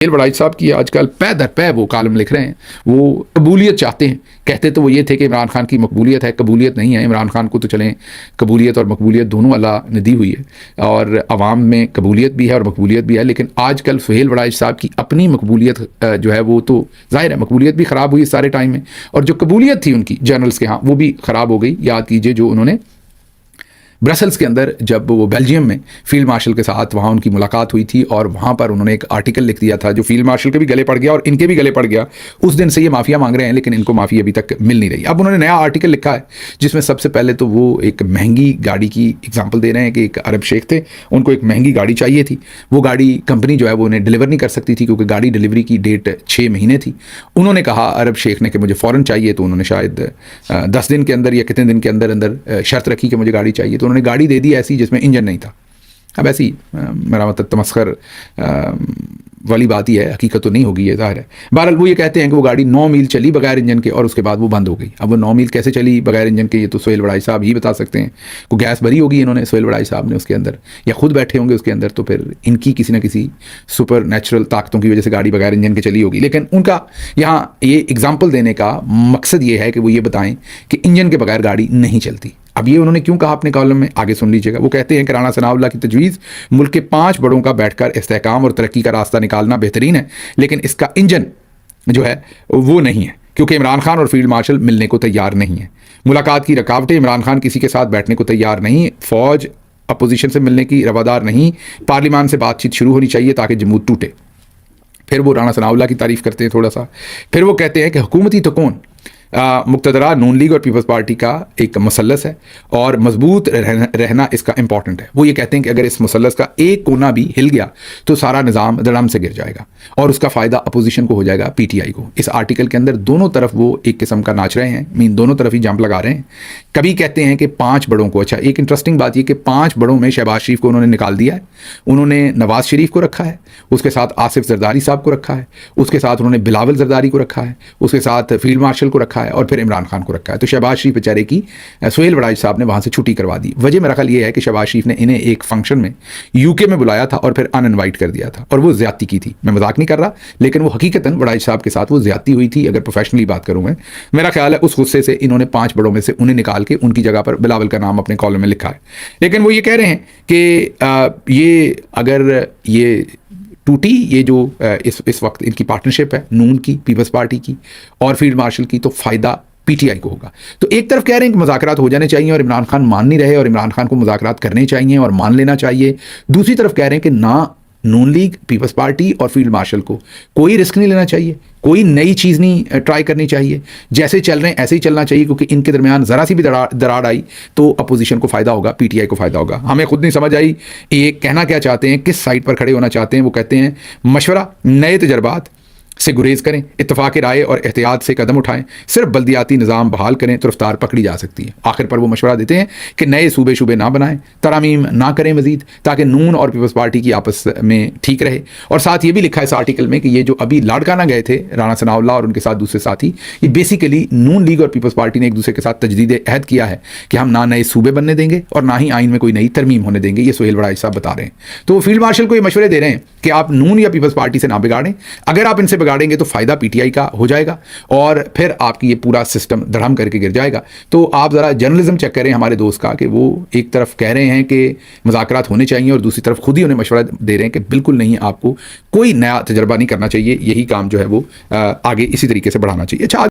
वड़ाई साहब की आजकल पै दर पै वो कालम लिख रहे हैं, वो कबूलियत चाहते हैं। कहते तो वो ये थे कि इमरान खान की मकबूलियत है, कबूलियत नहीं है। इमरान खान को तो चलें कबूलियत और मकबूलियत दोनों अल्लाह ने दी हुई है और अवाम में कबूलियत भी है और मकबूलियत भी है। लेकिन आजकल सुहेल वड़ाई साहब की अपनी मकबूलियत जो है वो तो ज़ाहिर है मकबूलियत भी ख़राब हुई इस सारे टाइम में, और जो कबूलियत थी उनकी जर्नल्स के यहाँ वो भी ख़राब हो गई। याद कीजिए जो उन्होंने ब्रसल्स के अंदर जब वो बेल्जियम में फील्ड मार्शल के साथ वहाँ उनकी मुलाकात हुई थी और वहाँ पर उन्होंने एक आर्टिकल लिख दिया था जो फील्ड मार्शल के भी गले पड़ गया और इनके भी गले पड़ गया। उस दिन से ये माफ़िया मांग रहे हैं लेकिन इनको माफ़ी अभी तक मिल नहीं रही। अब उन्होंने नया आर्टिकल लिखा है जिसमें सबसे पहले तो वो एक महंगी गाड़ी की एग्जाम्पल दे रहे हैं कि एक अरब शेख थे, उनको एक महंगी गाड़ी चाहिए थी। वो गाड़ी कंपनी जो है वो उन्हें डिलीवर नहीं कर सकती थी क्योंकि गाड़ी डिलीवरी की डेट 6 महीने थी। उन्होंने कहा अरब शेख ने कि मुझे फ़ौरन चाहिए, तो उन्होंने शायद 10 दिन के अंदर या कितने दिन के अंदर अंदर शर्त रखी कि मुझे गाड़ी चाहिए, तो उन्होंने गाड़ी दे दी जिसमें इंजन नहीं था। अब ऐसी मेरा मतलब तमस्खर वाली बात ही है, हकीकत तो नहीं होगी ये ज़ाहिर है। बहरहाल वो ये कहते हैं कि वो गाड़ी 9 मील चली बगैर इंजन के और उसके बाद वो बंद हो गई। अब वो 9 मील कैसे चली बगैर इंजन के, ये तो सुहेल वड़ाई साहब ही बता सकते हैं। को गैस भरी होगी इन्होंने सुहेल वड़ाई साहब ने उसके अंदर, या खुद बैठे होंगे उसके अंदर, तो फिर इनकी किसी न किसी सुपर नेचुरल ताकतों की वजह से गाड़ी बगैर इंजन के चली होगी। लेकिन उनका यहाँ ये एग्जाम्पल देने का मकसद ये है कि वो ये बताएं कि इंजन के बगैर गाड़ी नहीं चलती। अब ये उन्होंने क्यों कहा अपने कॉलम में, आगे सुन लीजिएगा। वो कहते हैं कि राणा सनाउल्लाह की तजवीज़ मुल्क के 5 बड़ों का बैठकर इस्तेहकाम और तरक्की का रास्ता निकालना बेहतरीन है, लेकिन इसका इंजन जो है वो नहीं है क्योंकि इमरान खान और फील्ड मार्शल मिलने को तैयार नहीं है। मुलाकात की रुकावटें, इमरान खान किसी के साथ बैठने को तैयार नहीं, फ़ौज अपोजिशन से मिलने की रवादार नहीं, पार्लियामान से बातचीत शुरू होनी चाहिए ताकि जमूत टूटे। फिर वो राणा सनाउल्लाह की तारीफ़ करते हैं थोड़ा सा। फिर वो कहते हैं कि हुकूमती तो कौन, मुक्तदरा नून लीग और पीपल्स पार्टी का एक मसलस है और मजबूत रहना इसका इंपॉर्टेंट है। वो ये कहते हैं कि अगर इस मसलस का एक कोना भी हिल गया तो सारा निज़ाम धड़म से गिर जाएगा और उसका फ़ायदा अपोजिशन को हो जाएगा, पीटीआई को। इस आर्टिकल के अंदर दोनों तरफ वो एक किस्म का नाच रहे हैं, मीन दोनों तरफ ही जंप लगा रहे हैं। कभी कहते हैं कि 5 बड़ों को, अच्छा एक इंटरेस्टिंग बात ये कि 5 बड़ों में शहबाज शरीफ को उन्होंने निकाल दिया है, उन्होंने नवाज शरीफ को रखा है, उसके साथ आसिफ जरदारी साहब को रखा है, उसके साथ उन्होंने बिलावल जरदारी को रखा है, उसके साथ फील्ड मार्शल को रखा है और फिर इमरान खान को रखा है। तो शहबाज शरीफ बेचारे की सुहेल वड़ाई साहब ने वहां से छुट्टी करवा दी। वजह मेरा ख्याल ये है कि शहबाज शरीफ ने इन्हें एक फंक्शन में यूके में बुलाया था और फिर अनइनवाइट कर दिया था और वो ज्यादती की थी। मैं मजाक नहीं कर रहा, लेकिन वो हकीकतन वड़ाई साहब के साथ वो ज्यादती हुई थी। अगर प्रोफेशनली बात करूं मैं, मेरा ख्याल है उस गुस्से से इन्होंने 5 बड़ों में से उन्हें निकाल के उनकी जगह पर बिलावल का नाम अपने कॉलम में लिखा है। लेकिन वो ये कह रहे हैं कि ये अगर ये टूटी, ये जो इस वक्त इनकी पार्टनरशिप है नून की, पीपल्स पार्टी की और फील्ड मार्शल की, तो फ़ायदा पीटीआई को होगा। तो एक तरफ कह रहे हैं कि मुज़ाकरात हो जाने चाहिए और इमरान खान मान नहीं रहे और इमरान खान को मुज़ाकरात करने चाहिए और मान लेना चाहिए। दूसरी तरफ कह रहे हैं कि ना नून लीग, पीपल्स पार्टी और फील्ड मार्शल को कोई रिस्क नहीं लेना चाहिए, कोई नई चीज़ नहीं ट्राई करनी चाहिए, जैसे चल रहे हैं ऐसे ही चलना चाहिए क्योंकि इनके दरमियान ज़रा सी भी दरार आई तो अपोजिशन को फ़ायदा होगा, पीटीआई को फ़ायदा होगा। हमें खुद नहीं समझ आई ये कहना क्या चाहते हैं, किस साइड पर खड़े होना चाहते हैं। वो कहते हैं मशवरा, नए तजर्बात से गुरेज करें, इत्तफाक राय और एहतियात से कदम उठाएं, सिर्फ बल्दियाती निज़ाम बहाल करें तो रफ्तार पकड़ी जा सकती है। आखिर पर वो मशवरा देते हैं कि नए सूबे शूबे ना बनाएं, तरामीम ना करें मजीद, ताकि नून और पीपल्स पार्टी की आपस में ठीक रहे। और साथ ये भी लिखा है इस आर्टिकल में कि ये जो अभी लाड़काना गए थे राणा सनाउल्लाह और उनके साथ दूसरे साथी, ये बेसिकली नून लीग और पीपल्स पार्टी ने एक दूसरे के साथ तजदीद अहद किया है कि हम ना नए सूबे बनने देंगे और ना ही आइन में कोई नई तरमीम होने देंगे। ये सुहेल वड़ाई साहब बता रहे हैं। तो वो फील्ड मार्शल को ये मशवरे दे रहे हैं कि आप नून या पीपल्स पार्टी से ना बिगाड़ें, अगर आप इनसे बिगाड़ेंगे तो फ़ायदा पीटीआई का हो जाएगा और फिर आपकी ये पूरा सिस्टम धड़म करके गिर जाएगा। तो आप ज़रा जर्नलिज्म चेक करें हमारे दोस्त का कि वो एक तरफ कह रहे हैं कि मुज़ाकरात होने चाहिए और दूसरी तरफ खुद ही उन्हें मशवरा दे रहे हैं कि बिल्कुल नहीं, आपको कोई नया तजर्बा नहीं करना चाहिए, यही काम जो है वो आगे इसी तरीके से बढ़ाना चाहिए। अच्छा।